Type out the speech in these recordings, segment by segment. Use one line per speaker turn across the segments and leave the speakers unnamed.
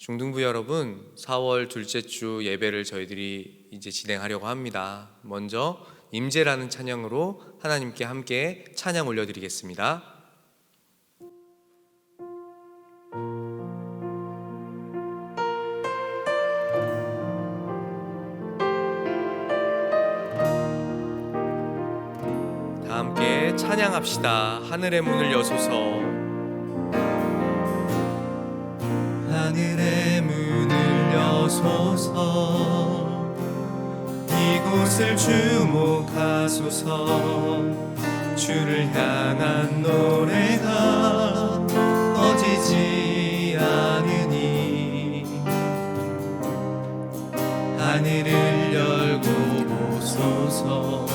중등부 여러분, 4월 둘째 주 예배를 저희들이 이제 진행하려고 합니다. 먼저 임재라는 찬양으로 하나님께 함께 찬양 올려드리겠습니다. 다 함께 찬양합시다. 하늘의 문을 여소서.
하늘의 문을 여소서. 이곳을 주목하소서. 주를 향한 노래가 꺼지지 않으니 하늘을 열고 보소서.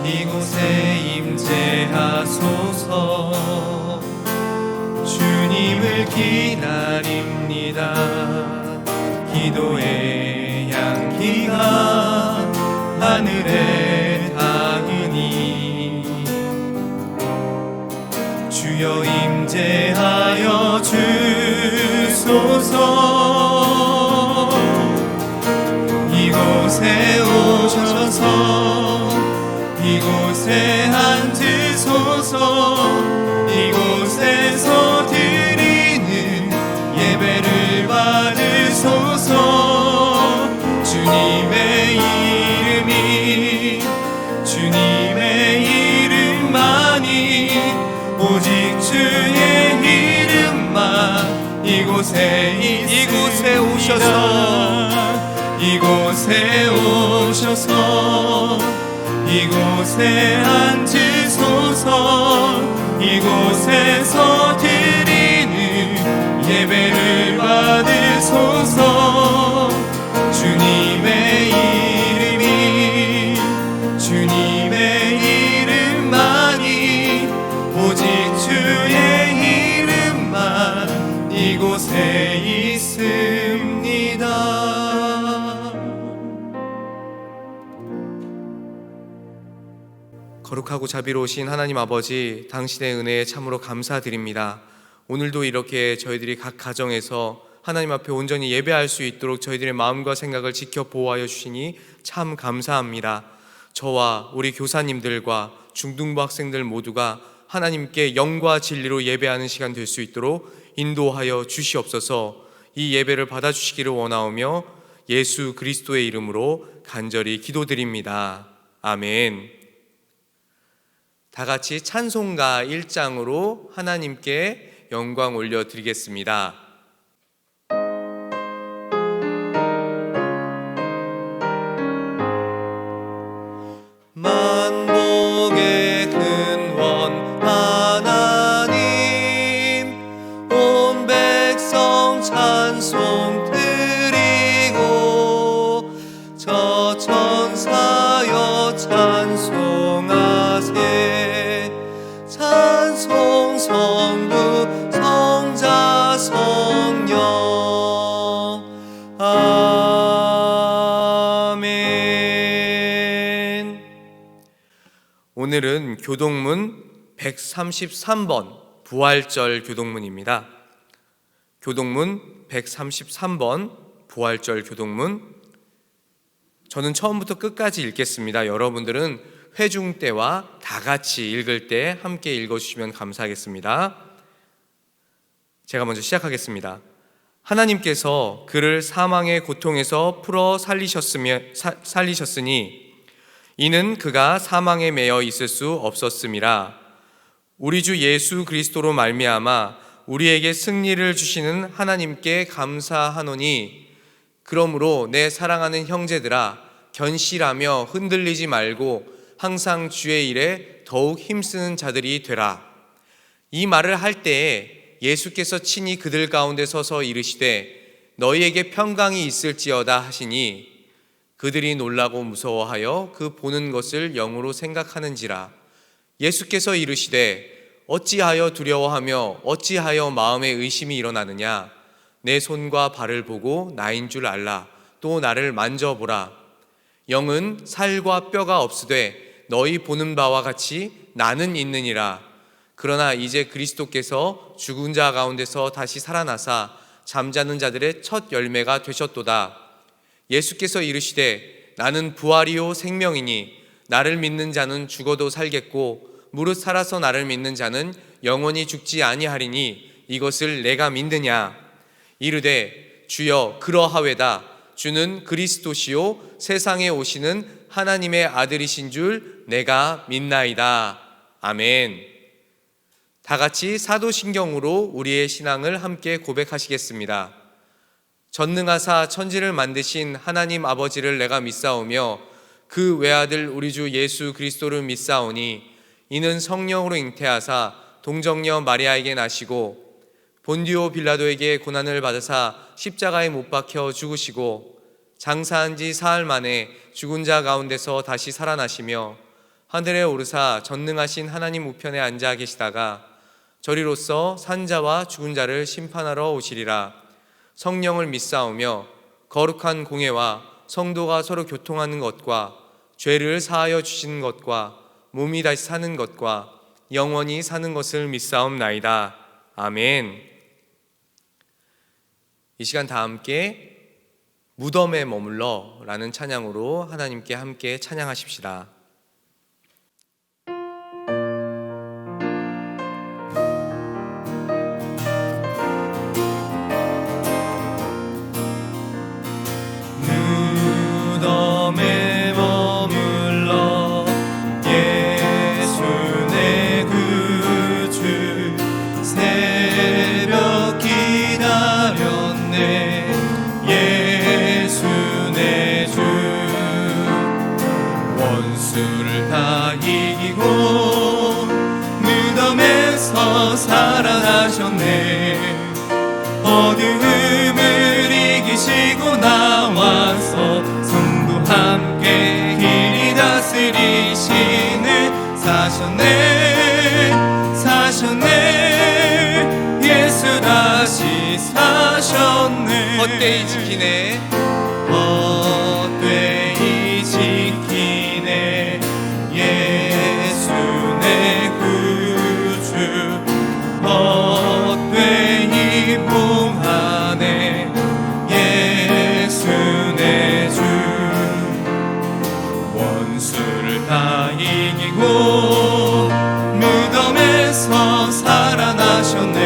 이곳에 임재하소서. 주님을 기다립니다. 기도의 향기가 하늘에 닿으니 주여 임재하여 주소서. 이곳에 오셔서 이곳에 앉으소서. 이곳에서 드리는 예배를 받으소서. 주님의 이름만이 오직 주의 이름만 이곳에 오셔서 이곳에 오셔서 이곳에 앉으소서. 이곳에서 드리는 예배를 받으소서. 주님의 이름만이 오직 주의 이름만 이곳에 있습니다.
거룩하고 자비로우신 하나님 아버지, 당신의 은혜에 참으로 감사드립니다. 오늘도 이렇게 저희들이 각 가정에서 하나님 앞에 온전히 예배할 수 있도록 저희들의 마음과 생각을 지켜 보호하여 주시니 참 감사합니다. 저와 우리 교사님들과 중등부 학생들 모두가 하나님께 영과 진리로 예배하는 시간 될 수 있도록 인도하여 주시옵소서. 이 예배를 받아주시기를 원하오며 예수 그리스도의 이름으로 간절히 기도드립니다. 아멘. 다 같이 찬송가 1장으로 하나님께 영광 올려드리겠습니다.
만복의 근원 하나님, 온 백성 찬송 드리고 저 천사여 찬송하세. 찬송 성부 성자 성령 아멘.
오늘은 교동문 133번 부활절 교동문입니다. 교동문 133번 부활절 교동문. 저는 처음부터 끝까지 읽겠습니다. 여러분들은 회중 때와 다 같이 읽을 때 함께 읽어주시면 감사하겠습니다. 제가 먼저 시작하겠습니다. 하나님께서 그를 사망의 고통에서 풀어 살리셨으니 이는 그가 사망에 매여 있을 수 없었음이라. 우리 주 예수 그리스도로 말미암아 우리에게 승리를 주시는 하나님께 감사하노니, 그러므로 내 사랑하는 형제들아, 견실하며 흔들리지 말고 항상 주의 일에 더욱 힘쓰는 자들이 되라. 이 말을 할 때에 예수께서 친히 그들 가운데 서서 이르시되 너희에게 평강이 있을지어다 하시니, 그들이 놀라고 무서워하여 그 보는 것을 영으로 생각하는지라. 예수께서 이르시되 어찌하여 두려워하며 어찌하여 마음에 의심이 일어나느냐. 내 손과 발을 보고 나인 줄 알라. 또 나를 만져보라. 영은 살과 뼈가 없으되 너희 보는 바와 같이 나는 있느니라. 그러나 이제 그리스도께서 죽은 자 가운데서 다시 살아나사 잠자는 자들의 첫 열매가 되셨도다. 예수께서 이르시되 나는 부활이요 생명이니 나를 믿는 자는 죽어도 살겠고 무릇 살아서 나를 믿는 자는 영원히 죽지 아니하리니 이것을 내가 믿느냐. 이르되 주여 그러하외다. 주는 그리스도시요 세상에 오시는 하나님의 아들이신 줄 내가 믿나이다. 아멘. 다 같이 사도신경으로 우리의 신앙을 함께 고백하시겠습니다. 전능하사 천지를 만드신 하나님 아버지를 내가 믿사오며 그 외아들 우리 주 예수 그리스도를 믿사오니 이는 성령으로 잉태하사 동정녀 마리아에게 나시고 본디오 빌라도에게 고난을 받으사 십자가에 못 박혀 죽으시고 장사한 지 사흘 만에 죽은 자 가운데서 다시 살아나시며 하늘에 오르사 전능하신 하나님 우편에 앉아 계시다가 저리로서 산자와 죽은 자를 심판하러 오시리라. 성령을 믿사오며 거룩한 공회와 성도가 서로 교통하는 것과 죄를 사하여 주시는 것과 몸이 다시 사는 것과 영원히 사는 것을 믿사옵나이다. 아멘. 이 시간 다 함께 무덤에 머물러 라는 찬양으로 하나님께 함께 찬양하십시다.
무덤에 머물러 예수 내 구주 새벽 기다렸네. 예수 내 주 원수를 다 이기고 무덤에서 살아나셨네. 어둠을 이기시고 나와서 성도 함께 길이 다스리시는 사셨네. 사셨네. 예수 다시 사셨네.
헛되이 지키네.
헛되이 지키네. 예수 내 구주 헛되이 봉하네. 예수 내 주 원수를 다 이기고 무덤에서 살아나셨네.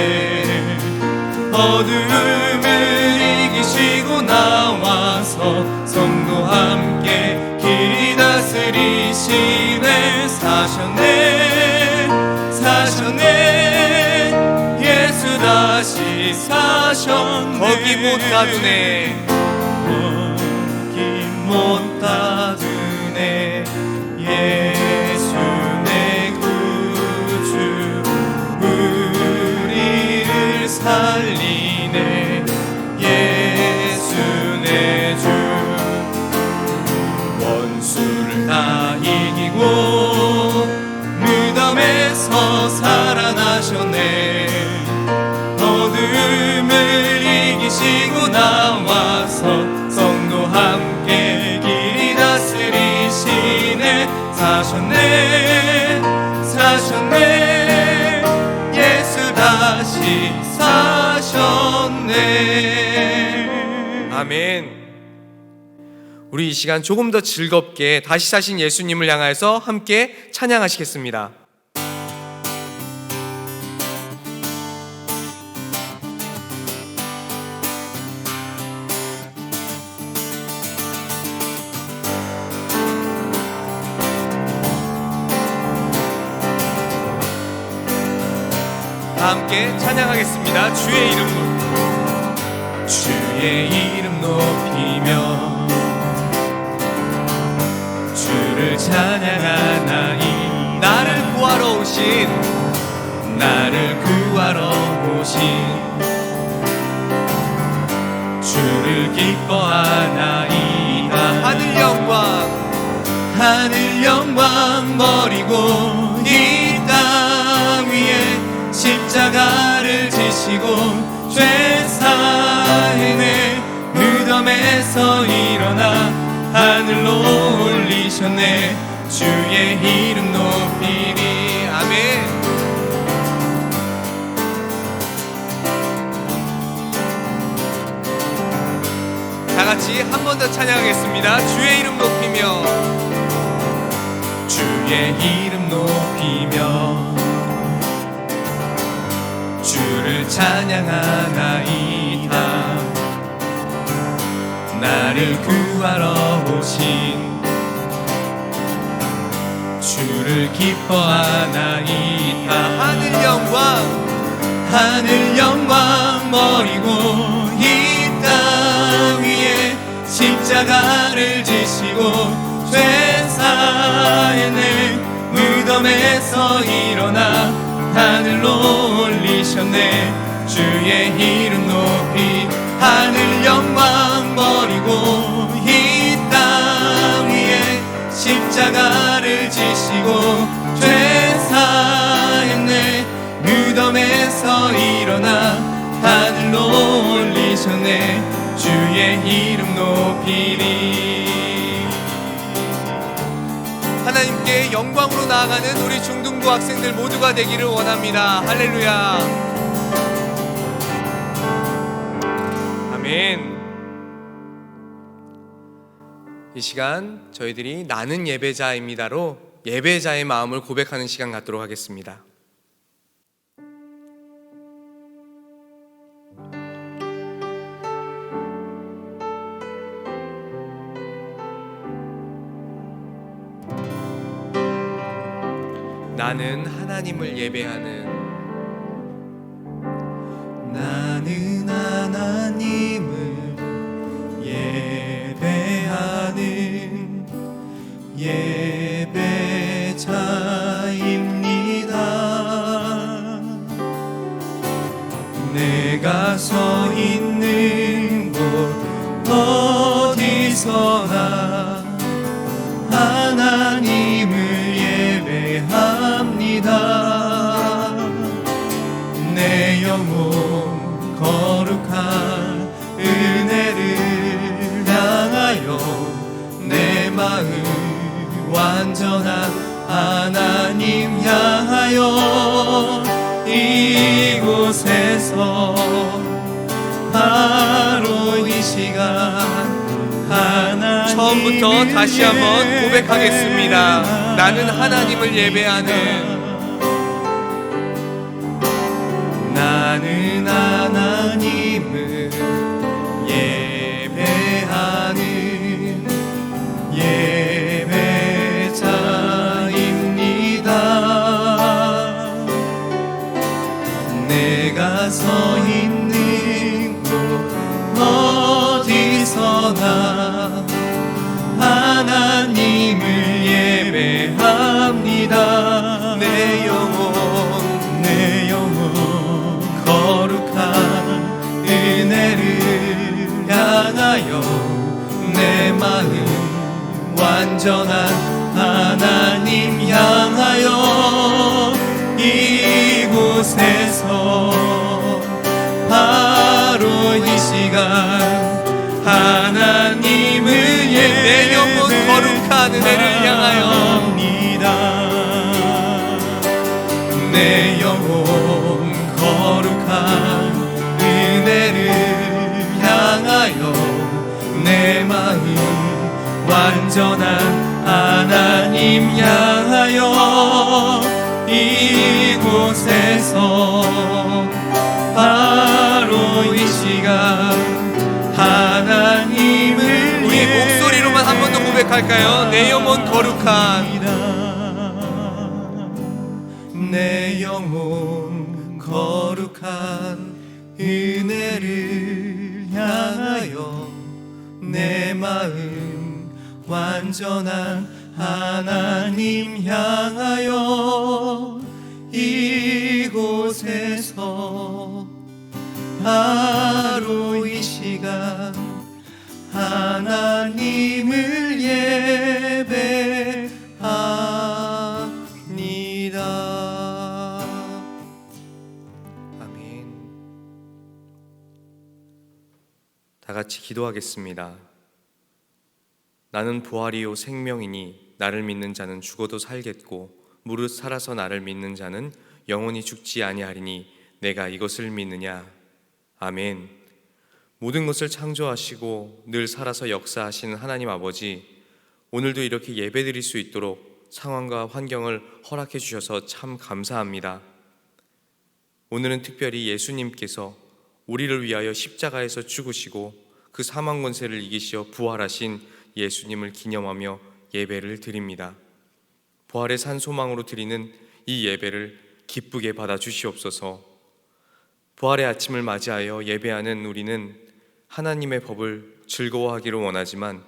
어둠을 이기시고 나와서 성도 함께 길이 다스리시네. 사셨네. 사셨네. 예수 다시 사셨네.
거기 못 가두네.
거기 못 가두네. 예수 내 구주 우리를 살리네. 예수 내 주 원수를 다 이기고 무덤에서 살아나셨네. 어둠을 이기시고 나와서 성도 함께 길이 다스리시네. 사셨네. 사셨네. 예수 다시 사셨네.
아멘. 우리 이 시간 조금 더 즐겁게 다시 사신 예수님을 향해서 함께 찬양하시겠습니다. 다 함께 찬양하겠습니다. 주의 이름으로.
주의 이름 높이며 주를 찬양하나이.
나를 구하러 오신
나를 구하러 오신 주를 기뻐하나이다.
하늘 영광
하늘 영광 버리고 이 땅 위에 십자가를 지시고 죄 사해내 무덤에서 일어나 하늘로 올리셨네. 주의 이름 높이리.
아멘. 같이 한 번 더 찬양하겠습니다. 주의 이름 높이며,
주의 이름 높이며 주를 찬양하나이다. 나를 구하러 오신 주를 기뻐하나이다. 하늘 영광 버리고 이 땅 위에 십자가를 지시고 죄사했네. 무덤에서 일어나 하늘로 올리셨네. 주의 이름 높이 하늘 영광 버리고 이 땅 위에 십자가를 지시고 죄사했네. 무덤에서 일어나 하늘로 올리셨네. 주의 이름 높이리.
하나님께 영광으로 나아가는 우리 중등부 학생들 모두가 되기를 원합니다. 할렐루야. 아멘. 이 시간 저희들이 나는 예배자입니다로 예배자의 마음을 고백하는 시간 갖도록 하겠습니다. 나는 하나님을 예배하는,
나는 하나님을 예배하는 예배자입니다. 내가 서 있는 곳 어디서나 하나님을 예배합니다. 내 영혼 거룩한 은혜를 향하여 내 마음 완전한 하나님 향하여 이곳에서 바로 이 시간 하나님
처음부터 다시 한번 고백하겠습니다. 나는 하나님을 예배하는,
나는 하나님을 예배하는 예배자입니다. 내가 서 있는 곳 어디서나 하나님을 예배합니다. 내 영혼 거룩한 은혜를 향하여 내 마음 완전한 하나님 향하여 이곳에서 바로 이 시간 하나님을
내 영혼 거룩한 은혜를 향하여,
내 영혼 거룩한 은혜를 향하여 내 마음 완전한 하나님 향하여 이곳에서 바로 이 시간 하나님을
우리 목소리로만 한 번 더 고백할까요? 내 영혼 거룩한,
내 영혼 거룩한 은혜를 향하여 내 마음 완전한 하나님 향하여 이곳에서 바로 이 시간 하나님을 예배합니다.
아멘. 다 같이 기도하겠습니다. 나는 부활이요 생명이니 나를 믿는 자는 죽어도 살겠고 무릇 살아서 나를 믿는 자는 영원히 죽지 아니하리니 내가 이것을 믿느냐. 아멘. 모든 것을 창조하시고 늘 살아서 역사하시는 하나님 아버지, 오늘도 이렇게 예배드릴 수 있도록 상황과 환경을 허락해 주셔서 참 감사합니다. 오늘은 특별히 예수님께서 우리를 위하여 십자가에서 죽으시고 그 사망 권세를 이기시어 부활하신 예수님을 기념하며 예배를 드립니다. 부활의 산 소망으로 드리는 이 예배를 기쁘게 받아 주시옵소서. 부활의 아침을 맞이하여 예배하는 우리는 하나님의 법을 즐거워하기를 원하지만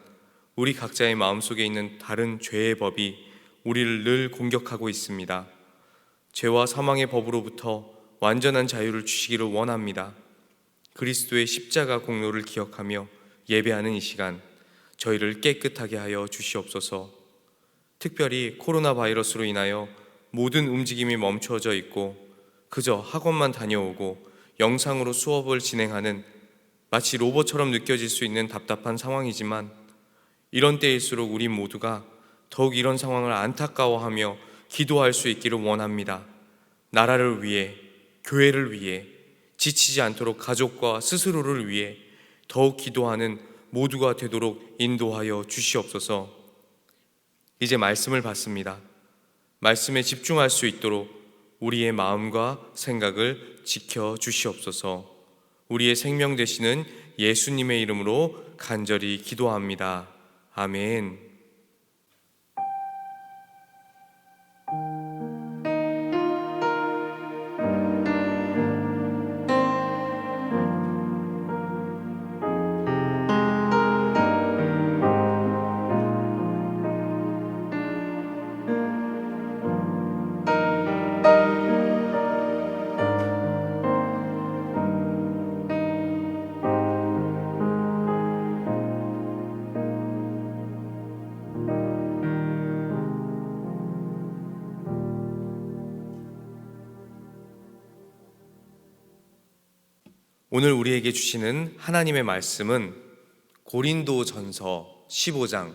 우리 각자의 마음속에 있는 다른 죄의 법이 우리를 늘 공격하고 있습니다. 죄와 사망의 법으로부터 완전한 자유를 주시기를 원합니다. 그리스도의 십자가 공로를 기억하며 예배하는 이 시간, 저희를 깨끗하게 하여 주시옵소서. 특별히 코로나 바이러스로 인하여 모든 움직임이 멈춰져 있고 그저 학원만 다녀오고 영상으로 수업을 진행하는 마치 로봇처럼 느껴질 수 있는 답답한 상황이지만, 이런 때일수록 우리 모두가 더욱 이런 상황을 안타까워하며 기도할 수 있기를 원합니다. 나라를 위해, 교회를 위해, 지치지 않도록 가족과 스스로를 위해 더욱 기도하는 모두가 되도록 인도하여 주시옵소서. 이제 말씀을 받습니다. 말씀에 집중할 수 있도록 우리의 마음과 생각을 지켜 주시옵소서. 우리의 생명 되시는 예수님의 이름으로 간절히 기도합니다. 아멘. 오늘 우리에게 주시는 하나님의 말씀은 고린도전서 15장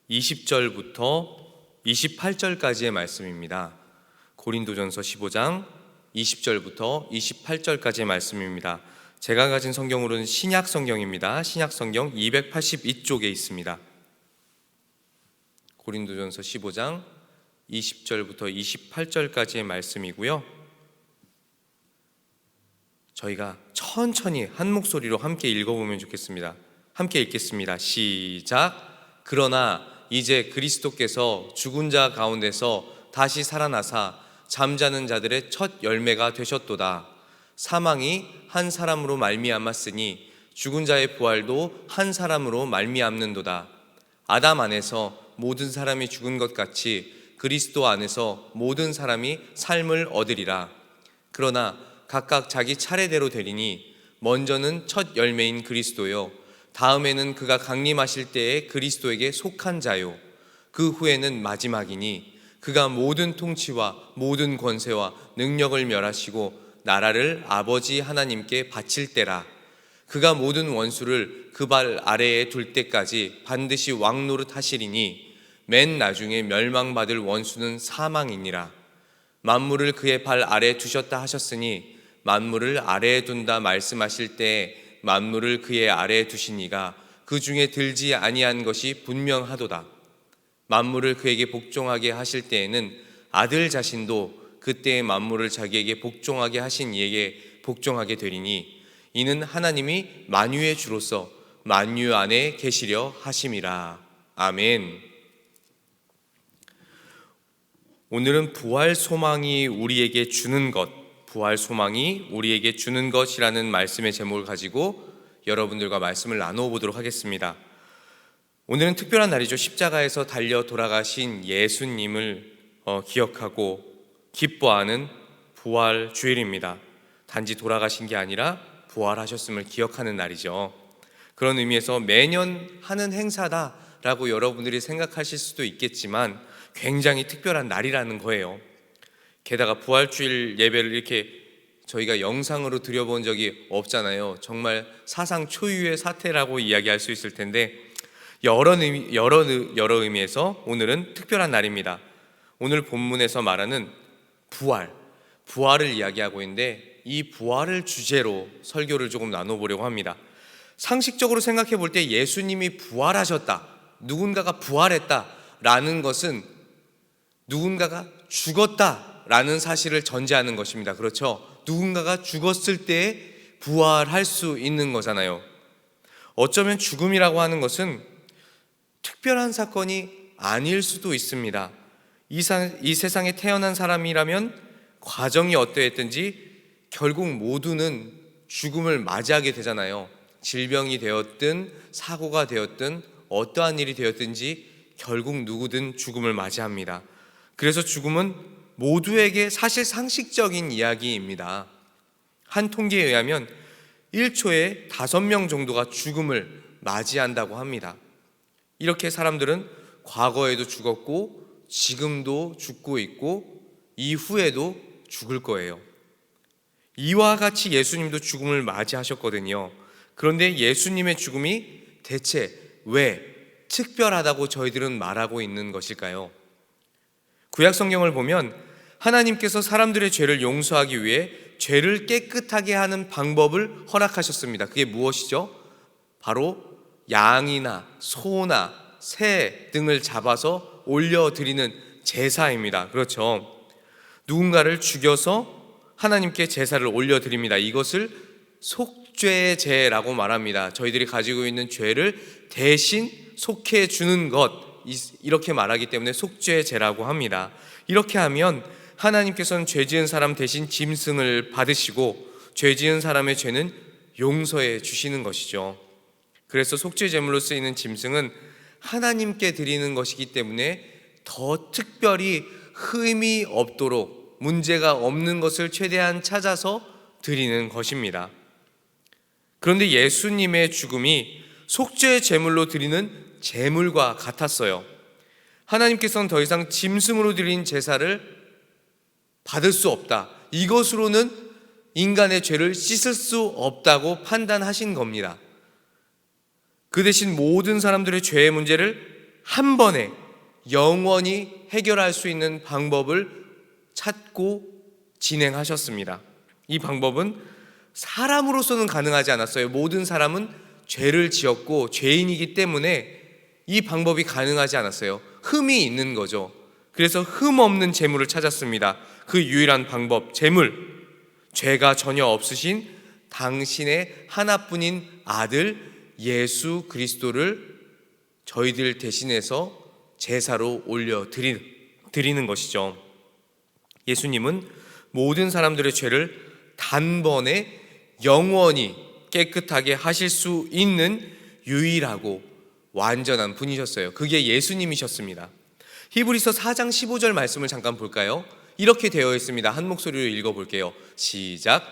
20절부터 28절까지의 말씀입니다. 고린도전서 15장 20절부터 28절까지의 말씀입니다. 제가 가진 성경으로는 신약 성경입니다. 신약 성경 282쪽에 있습니다. 고린도전서 15장 20절부터 28절까지의 말씀이고요. 저희가 천천히 한 목소리로 함께 읽어보면 좋겠습니다. 함께 읽겠습니다. 시작. 그러나 이제 그리스도께서 죽은 자 가운데서 다시 살아나사 잠자는 자들의 첫 열매가 되셨도다. 사망이 한 사람으로 말미암았으니 죽은 자의 부활도 한 사람으로 말미암는도다. 아담 안에서 모든 사람이 죽은 것 같이 그리스도 안에서 모든 사람이 삶을 얻으리라. 그러나 각각 자기 차례대로 되리니 먼저는 첫 열매인 그리스도요, 다음에는 그가 강림하실 때에 그리스도에게 속한 자요, 그 후에는 마지막이니 그가 모든 통치와 모든 권세와 능력을 멸하시고 나라를 아버지 하나님께 바칠 때라. 그가 모든 원수를 그 발 아래에 둘 때까지 반드시 왕노릇 하시리니 맨 나중에 멸망받을 원수는 사망이니라. 만물을 그의 발 아래에 두셨다 하셨으니 만물을 아래에 둔다 말씀하실 때에 만물을 그의 아래에 두시니가 그 중에 들지 아니한 것이 분명하도다. 만물을 그에게 복종하게 하실 때에는 아들 자신도 그때의 만물을 자기에게 복종하게 하신 이에게 복종하게 되리니 이는 하나님이 만유의 주로서 만유 안에 계시려 하심이라. 아멘. 오늘은 부활 소망이 우리에게 주는 것, 부활 소망이 우리에게 주는 것이라는 말씀의 제목을 가지고 여러분들과 말씀을 나누어 보도록 하겠습니다. 오늘은 특별한 날이죠. 십자가에서 달려 돌아가신 예수님을 기억하고 기뻐하는 부활 주일입니다. 단지 돌아가신 게 아니라 부활하셨음을 기억하는 날이죠. 그런 의미에서 매년 하는 행사다라고 여러분들이 생각하실 수도 있겠지만 굉장히 특별한 날이라는 거예요. 게다가 부활주일 예배를 이렇게 저희가 영상으로 드려본 적이 없잖아요. 정말 사상 초유의 사태라고 이야기할 수 있을 텐데 여러 의미에서 오늘은 특별한 날입니다. 오늘 본문에서 말하는 부활을 이야기하고 있는데 이 부활을 주제로 설교를 조금 나눠보려고 합니다. 상식적으로 생각해 볼 때 예수님이 부활하셨다, 누군가가 부활했다라는 것은 누군가가 죽었다라는 사실을 전제하는 것입니다. 그렇죠? 누군가가 죽었을 때 부활할 수 있는 거잖아요. 어쩌면 죽음이라고 하는 것은 특별한 사건이 아닐 수도 있습니다. 이 세상에 태어난 사람이라면 과정이 어떠했든지 결국 모두는 죽음을 맞이하게 되잖아요. 질병이 되었든 사고가 되었든 어떠한 일이 되었든지 결국 누구든 죽음을 맞이합니다. 그래서 죽음은 모두에게 사실 상식적인 이야기입니다. 한 통계에 의하면 1초에 5명 정도가 죽음을 맞이한다고 합니다. 이렇게 사람들은 과거에도 죽었고 지금도 죽고 있고 이후에도 죽을 거예요. 이와 같이 예수님도 죽음을 맞이하셨거든요. 그런데 예수님의 죽음이 대체 왜 특별하다고 저희들은 말하고 있는 것일까요? 구약 성경을 보면 하나님께서 사람들의 죄를 용서하기 위해 죄를 깨끗하게 하는 방법을 허락하셨습니다. 그게 무엇이죠? 바로 양이나 소나 새 등을 잡아서 올려드리는 제사입니다. 그렇죠? 누군가를 죽여서 하나님께 제사를 올려드립니다. 이것을 속죄제라고 말합니다. 저희들이 가지고 있는 죄를 대신 속해주는 것, 이렇게 말하기 때문에 속죄제라고 합니다. 이렇게 하면 하나님께서는 죄 지은 사람 대신 짐승을 받으시고 죄 지은 사람의 죄는 용서해 주시는 것이죠. 그래서 속죄제물로 쓰이는 짐승은 하나님께 드리는 것이기 때문에 더 특별히 흠이 없도록 문제가 없는 것을 최대한 찾아서 드리는 것입니다. 그런데 예수님의 죽음이 속죄제물로 드리는 제물과 같았어요. 하나님께서는 더 이상 짐승으로 드린 제사를 받을 수 없다, 이것으로는 인간의 죄를 씻을 수 없다고 판단하신 겁니다. 그 대신 모든 사람들의 죄의 문제를 한 번에 영원히 해결할 수 있는 방법을 찾고 진행하셨습니다. 이 방법은 사람으로서는 가능하지 않았어요. 모든 사람은 죄를 지었고 죄인이기 때문에 이 방법이 가능하지 않았어요. 흠이 있는 거죠. 그래서 흠 없는 제물을 찾았습니다. 그 유일한 방법, 제물, 죄가 전혀 없으신 당신의 하나뿐인 아들 예수 그리스도를 저희들 대신해서 제사로 올려드리는 것이죠. 예수님은 모든 사람들의 죄를 단번에 영원히 깨끗하게 하실 수 있는 유일하고 완전한 분이셨어요. 그게 예수님이셨습니다. 히브리서 4장 15절 말씀을 잠깐 볼까요? 이렇게 되어 있습니다. 한 목소리로 읽어볼게요. 시작.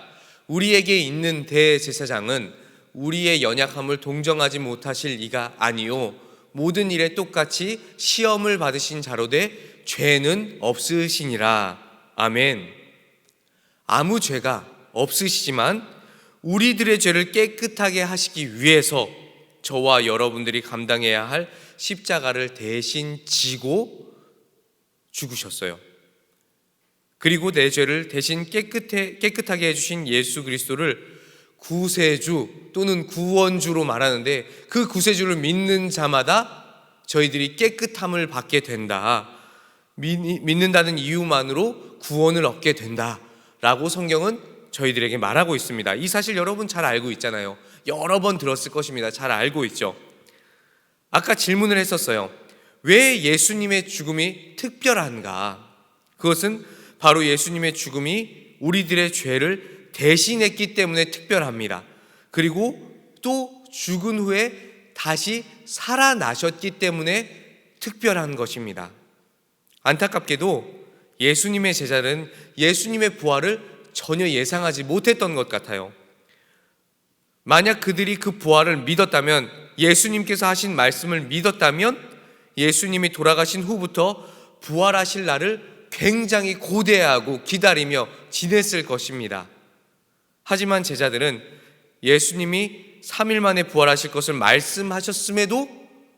우리에게 있는 대제사장은 우리의 연약함을 동정하지 못하실 이가 아니요 모든 일에 똑같이 시험을 받으신 자로되 죄는 없으시니라. 아멘. 아무 죄가 없으시지만 우리들의 죄를 깨끗하게 하시기 위해서 저와 여러분들이 감당해야 할 십자가를 대신 지고 죽으셨어요. 그리고 내 죄를 대신 깨끗하게 해주신 예수 그리스도를 구세주 또는 구원주로 말하는데, 그 구세주를 믿는 자마다 저희들이 깨끗함을 받게 된다, 믿는다는 이유만으로 구원을 얻게 된다 라고 성경은 저희들에게 말하고 있습니다. 이 사실 여러분 잘 알고 있잖아요. 여러 번 들었을 것입니다. 잘 알고 있죠. 아까 질문을 했었어요. 왜 예수님의 죽음이 특별한가? 그것은 바로 예수님의 죽음이 우리들의 죄를 대신했기 때문에 특별합니다. 그리고 또 죽은 후에 다시 살아나셨기 때문에 특별한 것입니다. 안타깝게도 예수님의 제자들은 예수님의 부활을 전혀 예상하지 못했던 것 같아요. 만약 그들이 그 부활을 믿었다면, 예수님께서 하신 말씀을 믿었다면 예수님이 돌아가신 후부터 부활하실 날을 굉장히 고대하고 기다리며 지냈을 것입니다. 하지만 제자들은 예수님이 3일 만에 부활하실 것을 말씀하셨음에도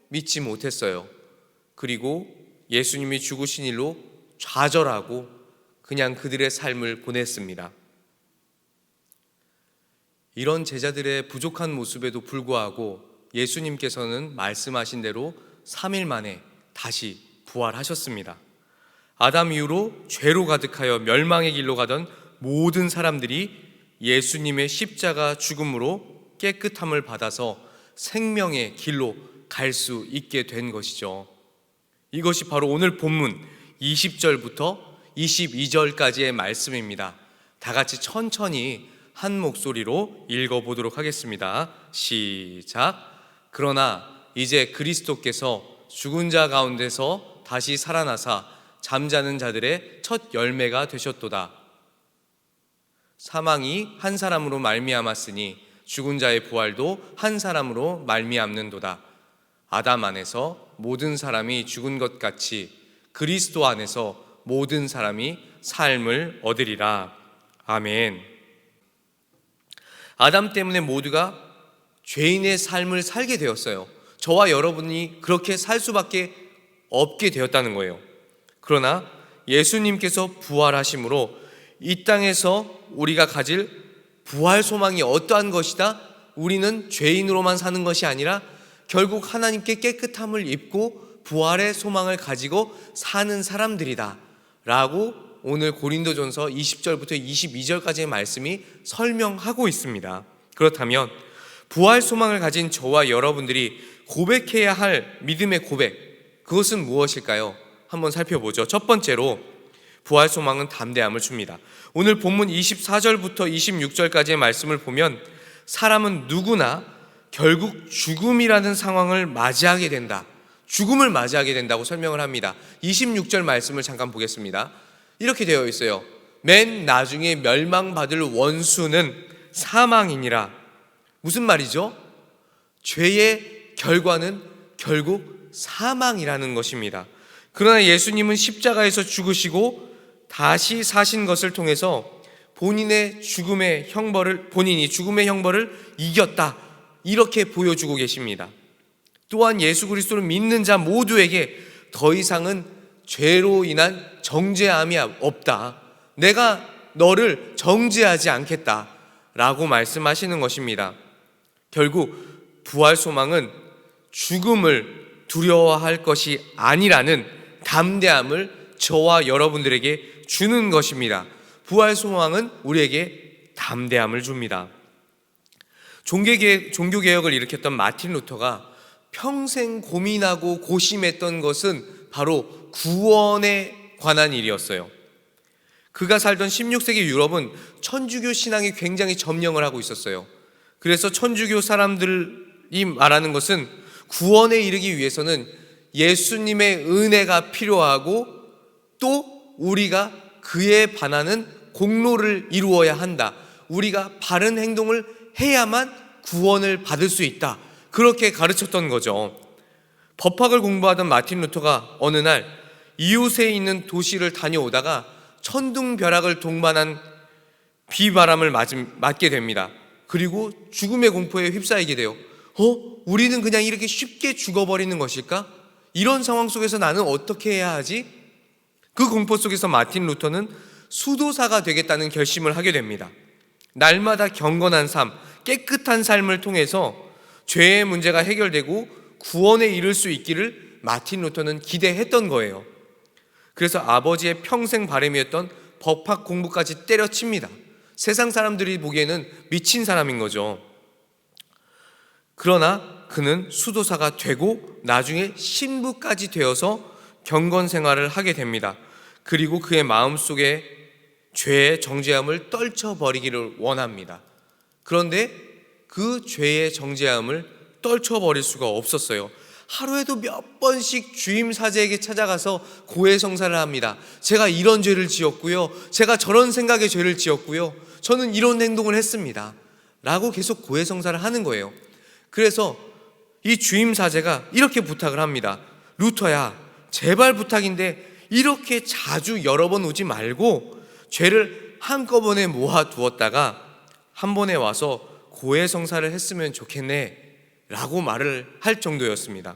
믿지 못했어요. 그리고 예수님이 죽으신 일로 좌절하고 그냥 그들의 삶을 보냈습니다. 이런 제자들의 부족한 모습에도 불구하고 예수님께서는 말씀하신 대로 3일 만에 다시 부활하셨습니다. 아담 이후로 죄로 가득하여 멸망의 길로 가던 모든 사람들이 예수님의 십자가 죽음으로 깨끗함을 받아서 생명의 길로 갈 수 있게 된 것이죠. 이것이 바로 오늘 본문 20절부터 22절까지의 말씀입니다. 다 같이 천천히 한 목소리로 읽어보도록 하겠습니다. 시작. 그러나 이제 그리스도께서 죽은 자 가운데서 다시 살아나사 잠자는 자들의 첫 열매가 되셨도다. 사망이 한 사람으로 말미암았으니 죽은 자의 부활도 한 사람으로 말미암는도다. 아담 안에서 모든 사람이 죽은 것 같이 그리스도 안에서 모든 사람이 삶을 얻으리라. 아멘. 아담 때문에 모두가 죄인의 삶을 살게 되었어요. 저와 여러분이 그렇게 살 수밖에 없게 되었다는 거예요. 그러나 예수님께서 부활하심으로 이 땅에서 우리가 가질 부활 소망이 어떠한 것이다? 우리는 죄인으로만 사는 것이 아니라 결국 하나님께 깨끗함을 입고 부활의 소망을 가지고 사는 사람들이다 라고 오늘 고린도전서 20절부터 22절까지의 말씀이 설명하고 있습니다. 그렇다면 부활 소망을 가진 저와 여러분들이 고백해야 할 믿음의 고백, 그것은 무엇일까요? 한번 살펴보죠. 첫 번째로 부활 소망은 담대함을 줍니다. 오늘 본문 24절부터 26절까지의 말씀을 보면 사람은 누구나 결국 죽음이라는 상황을 맞이하게 된다. 죽음을 맞이하게 된다고 설명을 합니다. 26절 말씀을 잠깐 보겠습니다. 이렇게 되어 있어요. 맨 나중에 멸망받을 원수는 사망이니라. 무슨 말이죠? 죄의 결과는 결국 사망이라는 것입니다. 그러나 예수님은 십자가에서 죽으시고 다시 사신 것을 통해서 본인이 죽음의 형벌을 이겼다, 이렇게 보여주고 계십니다. 또한 예수 그리스도를 믿는 자 모두에게 더 이상은 죄로 인한 정죄함이 없다, 내가 너를 정죄하지 않겠다 라고 말씀하시는 것입니다. 결국 부활 소망은 죽음을 두려워할 것이 아니라는 담대함을 저와 여러분들에게 주는 것입니다. 부활 소망은 우리에게 담대함을 줍니다. 종교개혁을 일으켰던 마틴 루터가 평생 고민하고 고심했던 것은 바로 구원에 관한 일이었어요. 그가 살던 16세기 유럽은 천주교 신앙이 굉장히 점령을 하고 있었어요. 그래서 천주교 사람들이 말하는 것은 구원에 이르기 위해서는 예수님의 은혜가 필요하고 또 우리가 그에 반하는 공로를 이루어야 한다. 우리가 바른 행동을 해야만 구원을 받을 수 있다. 그렇게 가르쳤던 거죠. 법학을 공부하던 마틴 루터가 어느 날 이웃에 있는 도시를 다녀오다가 천둥벼락을 동반한 비바람을 맞게 됩니다. 그리고 죽음의 공포에 휩싸이게 돼요. 우리는 그냥 이렇게 쉽게 죽어버리는 것일까? 이런 상황 속에서 나는 어떻게 해야 하지? 그 공포 속에서 마틴 루터는 수도사가 되겠다는 결심을 하게 됩니다. 날마다 경건한 삶, 깨끗한 삶을 통해서 죄의 문제가 해결되고 구원에 이를 수 있기를 마틴 루터는 기대했던 거예요. 그래서 아버지의 평생 바람이었던 법학 공부까지 때려칩니다. 세상 사람들이 보기에는 미친 사람인 거죠. 그러나 그는 수도사가 되고 나중에 신부까지 되어서 경건 생활을 하게 됩니다. 그리고 그의 마음속에 죄의 정죄함을 떨쳐버리기를 원합니다. 그런데 그 죄의 정죄함을 떨쳐버릴 수가 없었어요. 하루에도 몇 번씩 주임 사제에게 찾아가서 고해성사를 합니다. 제가 이런 죄를 지었고요, 제가 저런 생각의 죄를 지었고요, 저는 이런 행동을 했습니다 라고 계속 고해성사를 하는 거예요. 그래서 이 주임 사제가 이렇게 부탁을 합니다. 루터야, 제발 부탁인데 이렇게 자주 여러 번 오지 말고 죄를 한꺼번에 모아두었다가 한 번에 와서 고해성사를 했으면 좋겠네 라고 말을 할 정도였습니다.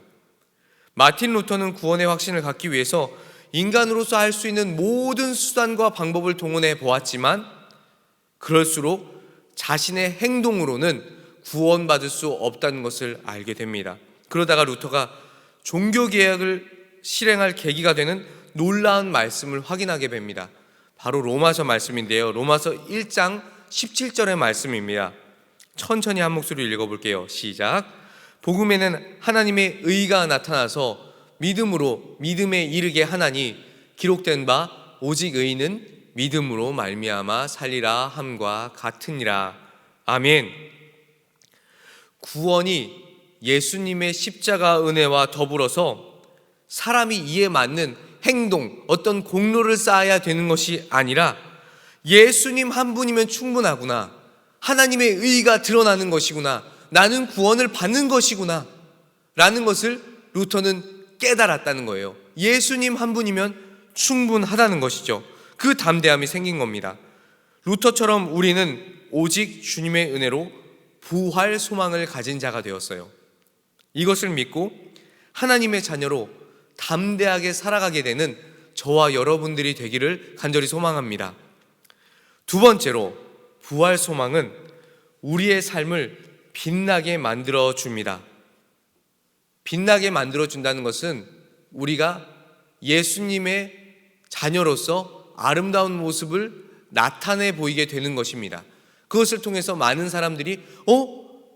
마틴 루터는 구원의 확신을 갖기 위해서 인간으로서 할 수 있는 모든 수단과 방법을 동원해 보았지만 그럴수록 자신의 행동으로는 구원받을 수 없다는 것을 알게 됩니다. 그러다가 루터가 종교개혁을 실행할 계기가 되는 놀라운 말씀을 확인하게 됩니다. 바로 로마서 말씀인데요. 로마서 1장 17절의 말씀입니다. 천천히 한 목소리로 읽어볼게요. 시작. 복음에는 하나님의 의가 나타나서 믿음으로 믿음에 이르게 하나니 기록된 바 오직 의인은 믿음으로 말미암아 살리라 함과 같으니라. 아멘. 구원이 예수님의 십자가 은혜와 더불어서 사람이 이에 맞는 행동, 어떤 공로를 쌓아야 되는 것이 아니라 예수님 한 분이면 충분하구나, 하나님의 의가 드러나는 것이구나, 나는 구원을 받는 것이구나 라는 것을 루터는 깨달았다는 거예요. 예수님 한 분이면 충분하다는 것이죠. 그 담대함이 생긴 겁니다. 루터처럼 우리는 오직 주님의 은혜로 부활 소망을 가진 자가 되었어요. 이것을 믿고 하나님의 자녀로 담대하게 살아가게 되는 저와 여러분들이 되기를 간절히 소망합니다. 두 번째로, 부활 소망은 우리의 삶을 빛나게 만들어 줍니다. 빛나게 만들어 준다는 것은 우리가 예수님의 자녀로서 아름다운 모습을 나타내 보이게 되는 것입니다. 그것을 통해서 많은 사람들이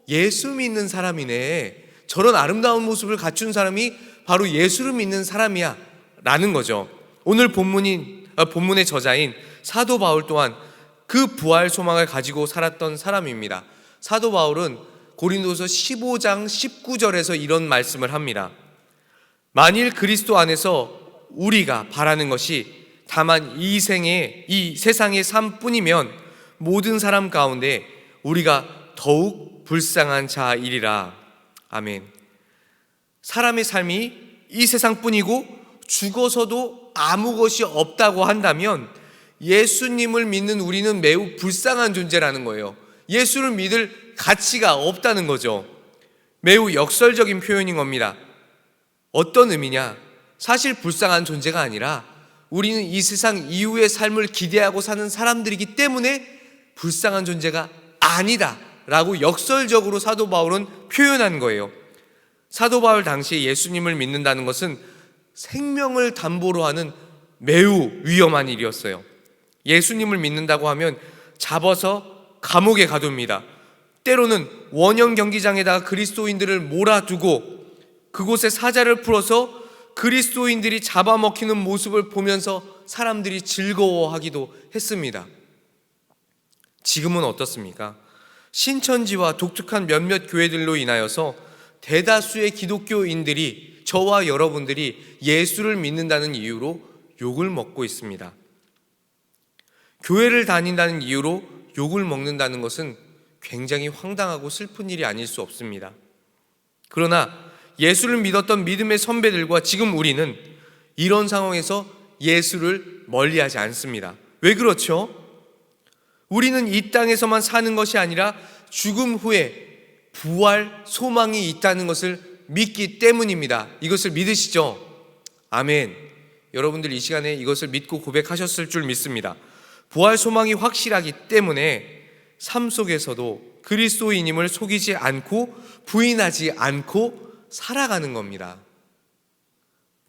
예수 믿는 사람이네, 저런 아름다운 모습을 갖춘 사람이 바로 예수를 믿는 사람이야 라는 거죠. 오늘 본문의 저자인 사도 바울 또한 그 부활 소망을 가지고 살았던 사람입니다. 사도 바울은 고린도서 15장 19절에서 이런 말씀을 합니다. 만일 그리스도 안에서 우리가 바라는 것이 다만 이 세상의 삶뿐이면 모든 사람 가운데 우리가 더욱 불쌍한 자이리라. 아멘. 사람의 삶이 이 세상뿐이고 죽어서도 아무 것이 없다고 한다면 예수님을 믿는 우리는 매우 불쌍한 존재라는 거예요. 예수를 믿을 가치가 없다는 거죠. 매우 역설적인 표현인 겁니다. 어떤 의미냐? 사실 불쌍한 존재가 아니라 우리는 이 세상 이후의 삶을 기대하고 사는 사람들이기 때문에 불쌍한 존재가 아니다 라고 역설적으로 사도 바울은 표현한 거예요. 사도 바울 당시에 예수님을 믿는다는 것은 생명을 담보로 하는 매우 위험한 일이었어요. 예수님을 믿는다고 하면 잡아서 감옥에 가둡니다. 때로는 원형 경기장에다가 그리스도인들을 몰아두고 그곳에 사자를 풀어서 그리스도인들이 잡아먹히는 모습을 보면서 사람들이 즐거워하기도 했습니다. 지금은 어떻습니까? 신천지와 독특한 몇몇 교회들로 인하여서 대다수의 기독교인들이, 저와 여러분들이 예수를 믿는다는 이유로 욕을 먹고 있습니다. 교회를 다닌다는 이유로 욕을 먹는다는 것은 굉장히 황당하고 슬픈 일이 아닐 수 없습니다. 그러나 예수를 믿었던 믿음의 선배들과 지금 우리는 이런 상황에서 예수를 멀리하지 않습니다. 왜 그렇죠? 우리는 이 땅에서만 사는 것이 아니라 죽음 후에 부활 소망이 있다는 것을 믿기 때문입니다. 이것을 믿으시죠? 아멘. 여러분들 이 시간에 이것을 믿고 고백하셨을 줄 믿습니다. 부활 소망이 확실하기 때문에 삶 속에서도 그리스도인임을 속이지 않고 부인하지 않고 살아가는 겁니다.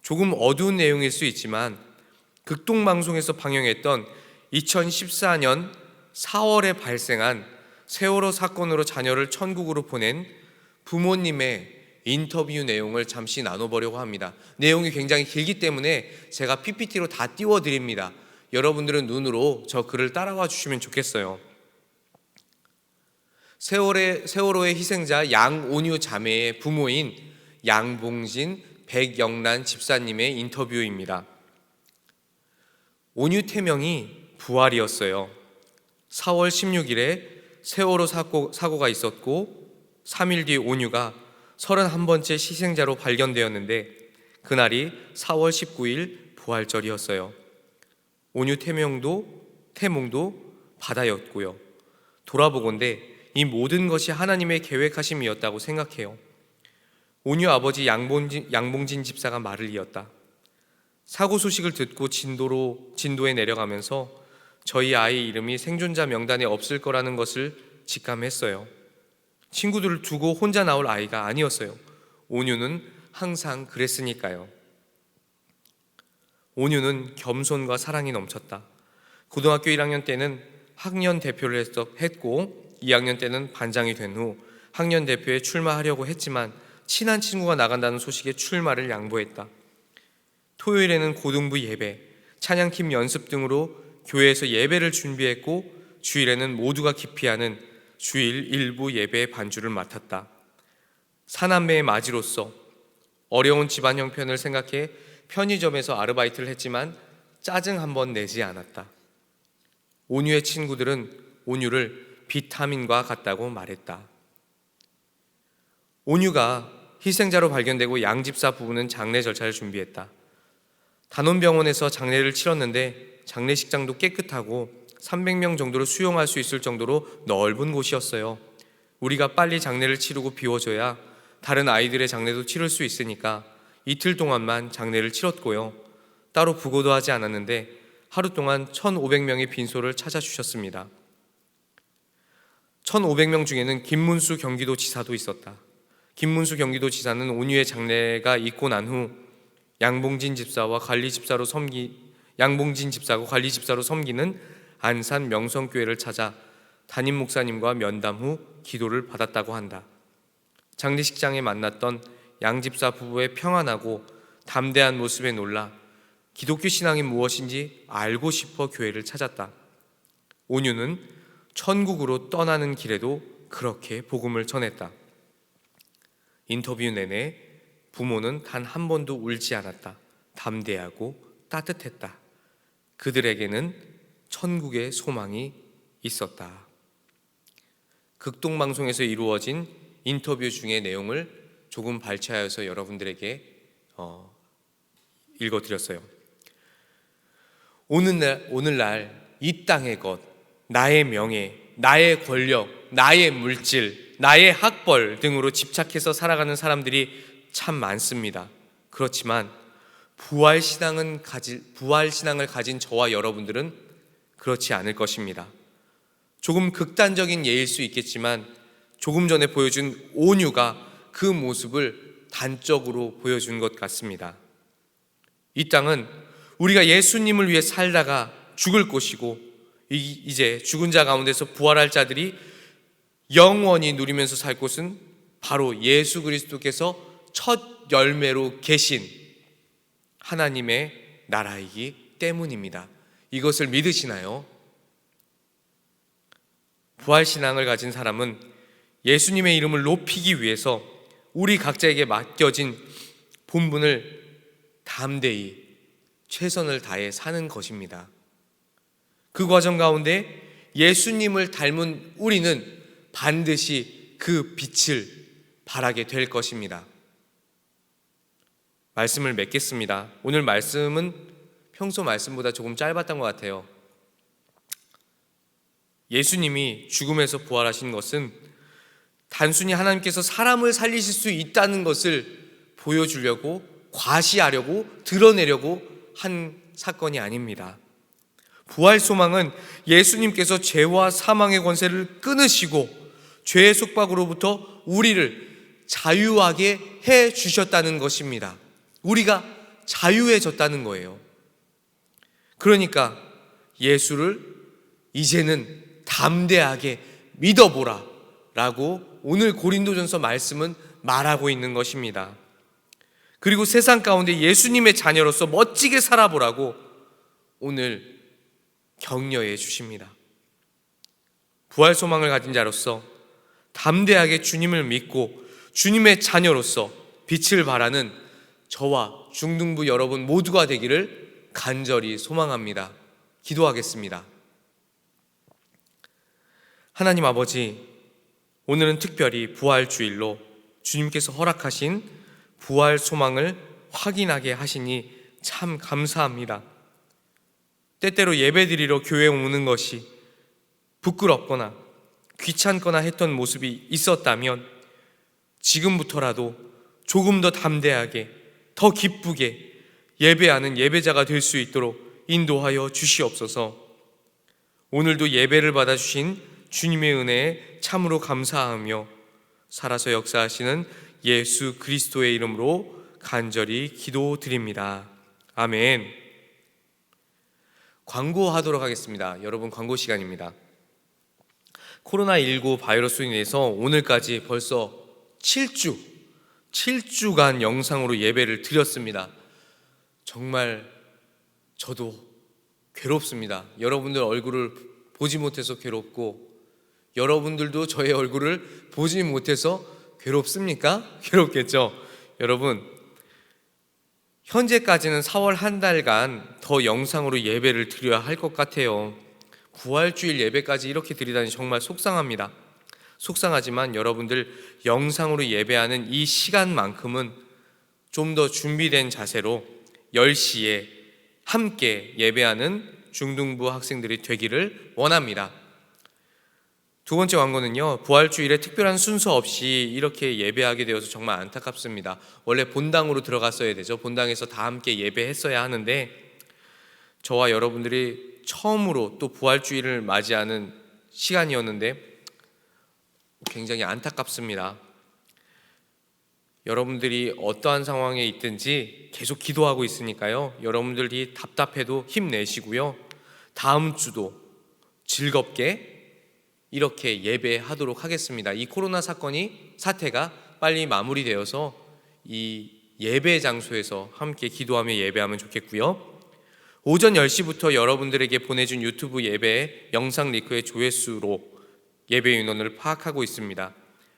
조금 어두운 내용일 수 있지만 극동방송에서 방영했던 2014년 4월에 발생한 세월호 사건으로 자녀를 천국으로 보낸 부모님의 인터뷰 내용을 잠시 나눠보려고 합니다. 내용이 굉장히 길기 때문에 제가 PPT로 다 띄워드립니다. 여러분들은 눈으로 저 글을 따라와 주시면 좋겠어요. 세월호의 희생자 양온유 자매의 부모인 양봉진, 백영란 집사님의 인터뷰입니다. 온유 태명이 부활이었어요. 4월 16일에 세월호 사고가 있었고 3일 뒤 온유가 31번째 희생자로 발견되었는데 그날이 4월 19일 부활절이었어요. 온유 태몽도 바다였고요. 돌아보건대 이 모든 것이 하나님의 계획하심이었다고 생각해요. 온유 아버지 양봉진 집사가 말을 이었다. 사고 소식을 듣고 진도에 내려가면서 저희 아이 이름이 생존자 명단에 없을 거라는 것을 직감했어요. 친구들을 두고 혼자 나올 아이가 아니었어요. 온유는 항상 그랬으니까요. 온유는 겸손과 사랑이 넘쳤다. 고등학교 1학년 때는 학년 대표를 했고 2학년 때는 반장이 된 후 학년 대표에 출마하려고 했지만 친한 친구가 나간다는 소식에 출마를 양보했다. 토요일에는 고등부 예배, 찬양팀 연습 등으로 교회에서 예배를 준비했고 주일에는 모두가 기피하는 주일 일부 예배의 반주를 맡았다. 사남매의 맞이로서 어려운 집안 형편을 생각해 편의점에서 아르바이트를 했지만 짜증 한 번 내지 않았다. 온유의 친구들은 온유를 비타민과 같다고 말했다. 온유가 희생자로 발견되고 양집사 부부는 장례 절차를 준비했다. 단원병원에서 장례를 치렀는데 장례식장도 깨끗하고 300명 정도를 수용할 수 있을 정도로 넓은 곳이었어요. 우리가 빨리 장례를 치르고 비워줘야 다른 아이들의 장례도 치를 수 있으니까 이틀 동안만 장례를 치렀고요. 따로 부고도 하지 않았는데 하루 동안 1,500명의 빈소를 찾아주셨습니다. 1,500명 중에는 김문수 경기도지사도 있었다. 김문수 경기도지사는 온유의 장례가 있고 난 후 양봉진 집사가 관리 집사로 섬기는 안산 명성교회를 찾아 담임 목사님과 면담 후 기도를 받았다고 한다. 장례식장에 만났던 양집사 부부의 평안하고 담대한 모습에 놀라 기독교 신앙이 무엇인지 알고 싶어 교회를 찾았다. 온유는 천국으로 떠나는 길에도 그렇게 복음을 전했다. 인터뷰 내내 부모는 단 한 번도 울지 않았다. 담대하고 따뜻했다. 그들에게는 천국의 소망이 있었다. 극동방송에서 이루어진 인터뷰 중의 내용을 조금 발췌하여서 여러분들에게 읽어드렸어요. 오늘날 이 땅의 것, 나의 명예, 나의 권력, 나의 물질, 나의 학벌 등으로 집착해서 살아가는 사람들이 참 많습니다. 그렇지만 부활신앙을 가진 저와 여러분들은 그렇지 않을 것입니다. 조금 극단적인 예일 수 있겠지만 조금 전에 보여준 온유가 그 모습을 단적으로 보여준 것 같습니다. 이 땅은 우리가 예수님을 위해 살다가 죽을 곳이고 이제 죽은 자 가운데서 부활할 자들이 영원히 누리면서 살 곳은 바로 예수 그리스도께서 첫 열매로 계신 하나님의 나라이기 때문입니다. 이것을 믿으시나요? 부활신앙을 가진 사람은 예수님의 이름을 높이기 위해서 우리 각자에게 맡겨진 본분을 담대히 최선을 다해 사는 것입니다. 그 과정 가운데 예수님을 닮은 우리는 반드시 그 빛을 발하게 될 것입니다. 말씀을 맺겠습니다. 오늘 말씀은 평소 말씀보다 조금 짧았던 것 같아요. 예수님이 죽음에서 부활하신 것은 단순히 하나님께서 사람을 살리실 수 있다는 것을 보여주려고, 과시하려고, 드러내려고 한 사건이 아닙니다. 부활 소망은 예수님께서 죄와 사망의 권세를 끊으시고 죄의 속박으로부터 우리를 자유하게 해 주셨다는 것입니다. 우리가 자유해졌다는 거예요. 그러니까 예수를 이제는 담대하게 믿어보라 라고 오늘 고린도전서 말씀은 말하고 있는 것입니다. 그리고 세상 가운데 예수님의 자녀로서 멋지게 살아보라고 오늘 격려해 주십니다. 부활 소망을 가진 자로서 담대하게 주님을 믿고 주님의 자녀로서 빛을 발하는 저와 중등부 여러분 모두가 되기를 간절히 소망합니다. 기도하겠습니다. 하나님 아버지, 오늘은 특별히 부활 주일로 주님께서 허락하신 부활 소망을 확인하게 하시니 참 감사합니다. 때때로 예배드리러 교회에 오는 것이 부끄럽거나 귀찮거나 했던 모습이 있었다면 지금부터라도 조금 더 담대하게, 더 기쁘게 예배하는 예배자가 될 수 있도록 인도하여 주시옵소서. 오늘도 예배를 받아주신 주님의 은혜에 참으로 감사하며 살아서 역사하시는 예수 그리스도의 이름으로 간절히 기도드립니다. 아멘. 광고하도록 하겠습니다. 여러분, 광고 시간입니다. 코로나19 바이러스로 인해서 오늘까지 벌써 7주간 영상으로 예배를 드렸습니다. 정말 저도 괴롭습니다. 여러분들 얼굴을 보지 못해서 괴롭고, 여러분들도 저의 얼굴을 보지 못해서 괴롭습니까? 괴롭겠죠? 여러분, 현재까지는 4월 한 달간 더 영상으로 예배를 드려야 할 것 같아요. 부활주일 예배까지 이렇게 드리다니 정말 속상합니다. 속상하지만 여러분들 영상으로 예배하는 이 시간만큼은 좀 더 준비된 자세로 10시에 함께 예배하는 중등부 학생들이 되기를 원합니다. 두 번째 광고는요, 부활주일에 특별한 순서 없이 이렇게 예배하게 되어서 정말 안타깝습니다. 원래 본당으로 들어갔어야 되죠. 본당에서 다 함께 예배했어야 하는데, 저와 여러분들이 처음으로 또 부활주일을 맞이하는 시간이었는데 굉장히 안타깝습니다. 여러분들이 어떠한 상황에 있든지 계속 기도하고 있으니까요, 여러분들이 답답해도 힘내시고요, 다음 주도 즐겁게 이렇게 예배하도록 하겠습니다. 이 코로나 사태가 빨리 마무리되어서 이 예배 장소에서 함께 기도하며 예배하면 좋겠고요. 오전 10시부터 여러분들에게 보내준 유튜브 예배 영상 링크의 조회수로 예배 인원을 파악하고 있습니다.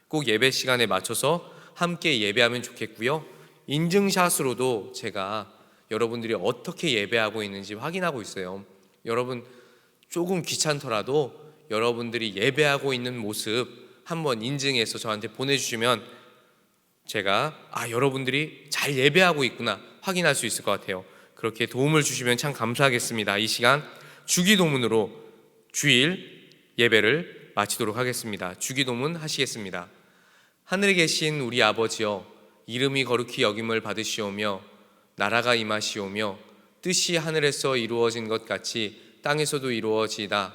꼭 예배 시간에 맞춰서 함께 예배하면 좋겠고요. 인증샷으로도 제가 여러분들이 어떻게 예배하고 있는지 확인하고 있어요. 여러분, 조금 귀찮더라도 여러분들이 예배하고 있는 모습 한번 인증해서 저한테 보내주시면 제가 여러분들이 잘 예배하고 있구나 확인할 수 있을 것 같아요. 그렇게 도움을 주시면 참 감사하겠습니다. 이 시간 주기도문으로 주일 예배를 마치도록 하겠습니다. 주기도문 하시겠습니다. 하늘에 계신 우리 아버지여, 이름이 거룩히 여김을 받으시오며 나라가 임하시오며 뜻이 하늘에서 이루어진 것 같이 땅에서도 이루어지이다.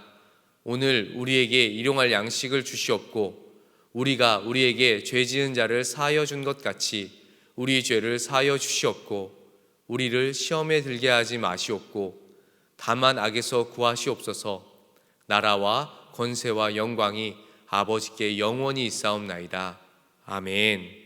오늘 우리에게 일용할 양식을 주시옵고 우리가 우리에게 죄 지은 자를 사하여 준 것 같이 우리 죄를 사하여 주시옵고 우리를 시험에 들게 하지 마시옵고 다만 악에서 구하시옵소서. 나라와 권세와 영광이 아버지께 영원히 있사옵나이다. 아멘.